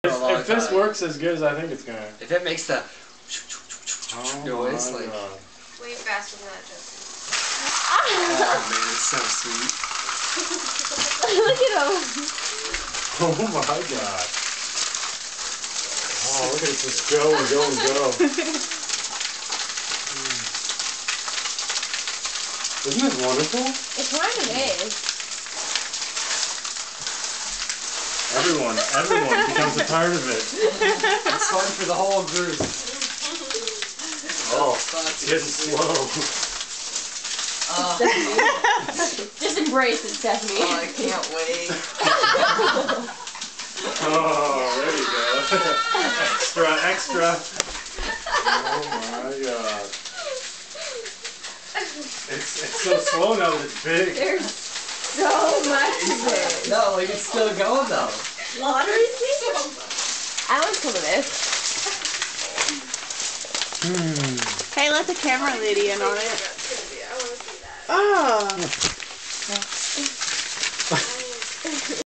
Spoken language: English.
If this works as good as I think it's gonna. If it makes the noise, like. Way faster than that, Justin. Oh man, it's so sweet. Look at him. Oh my god. Oh, look at it just go and go and go. Isn't it wonderful? It kind of is. Everyone becomes a part of it. It's fun for the whole group. Oh, it's getting slow. Just embrace it, Stephanie. Oh, I can't wait. Oh, there you go. Extra. Oh my god. It's so slow now that it's big. There's so much of it. No, like it's still going though. Lottery season? I want some of this. Hey, let the camera lady in on it. I want to see that. Oh.